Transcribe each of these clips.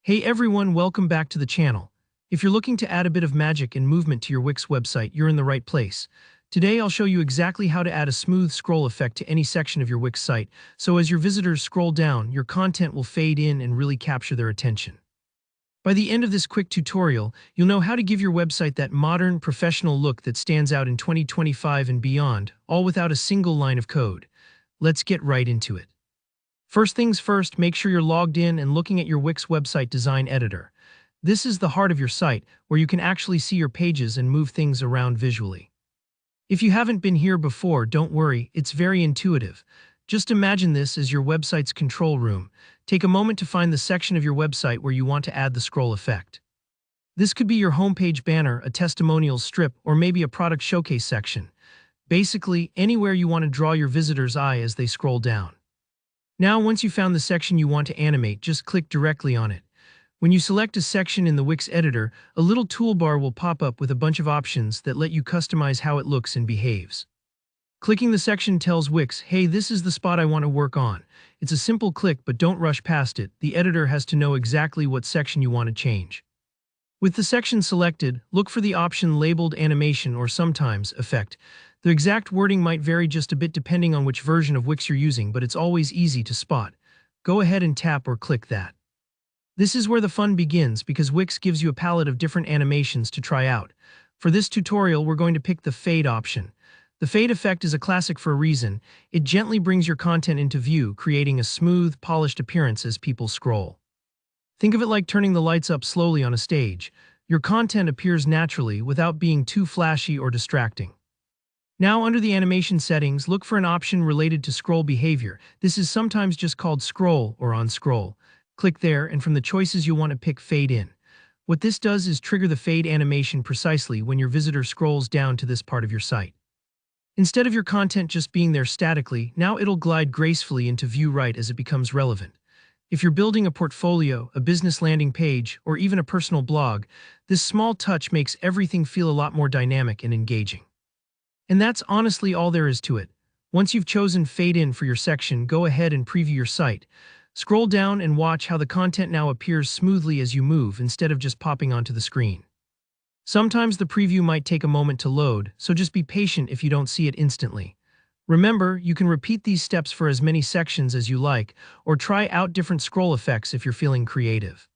Hey everyone, welcome back to the channel. If you're looking to add a bit of magic and movement to your Wix website, you're in the right place. Today I'll show you exactly how to add a smooth scroll effect to any section of your Wix site, so as your visitors scroll down, your content will fade in and really capture their attention. By the end of this quick tutorial, you'll know how to give your website that modern, professional look that stands out in 2025 and beyond, all without a single line of code. Let's get right into it. First things first, make sure you're logged in and looking at your Wix website design editor. This is the heart of your site, where you can actually see your pages and move things around visually. If you haven't been here before, don't worry, it's very intuitive. Just imagine this as your website's control room. Take a moment to find the section of your website where you want to add the scroll effect. This could be your homepage banner, a testimonials strip, or maybe a product showcase section. Basically, anywhere you want to draw your visitor's eye as they scroll down. Now, once you found the section you want to animate, just click directly on it. When you select a section in the Wix editor, a little toolbar will pop up with a bunch of options that let you customize how it looks and behaves. Clicking the section tells Wix, hey, this is the spot I want to work on. It's a simple click, but don't rush past it. The editor has to know exactly what section you want to change. With the section selected, look for the option labeled animation or sometimes effect. The exact wording might vary just a bit depending on which version of Wix you're using, but it's always easy to spot. Go ahead and tap or click that. This is where the fun begins because Wix gives you a palette of different animations to try out. For this tutorial, we're going to pick the fade option. The fade effect is a classic for a reason. It gently brings your content into view, creating a smooth, polished appearance as people scroll. Think of it like turning the lights up slowly on a stage. Your content appears naturally without being too flashy or distracting. Now, under the animation settings, look for an option related to scroll behavior. This is sometimes just called scroll or on scroll. Click there, and from the choices you'll want to pick fade in. What this does is trigger the fade animation precisely when your visitor scrolls down to this part of your site. Instead of your content just being there statically, now it'll glide gracefully into view right as it becomes relevant. If you're building a portfolio, a business landing page, or even a personal blog, this small touch makes everything feel a lot more dynamic and engaging. And that's honestly all there is to it. Once you've chosen fade in for your section, go ahead and preview your site. Scroll down and watch how the content now appears smoothly as you move instead of just popping onto the screen. Sometimes the preview might take a moment to load, so just be patient if you don't see it instantly. Remember, you can repeat these steps for as many sections as you like, or try out different scroll effects if you're feeling creative.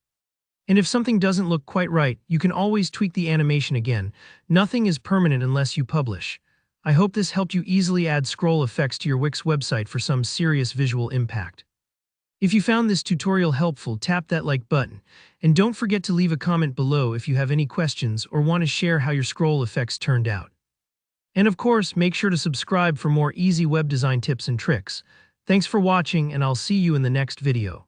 And if something doesn't look quite right, you can always tweak the animation again. Nothing is permanent unless you publish. I hope this helped you easily add scroll effects to your Wix website for some serious visual impact. If you found this tutorial helpful, tap that like button, and don't forget to leave a comment below if you have any questions or want to share how your scroll effects turned out. And of course, make sure to subscribe for more easy web design tips and tricks. Thanks for watching, and I'll see you in the next video.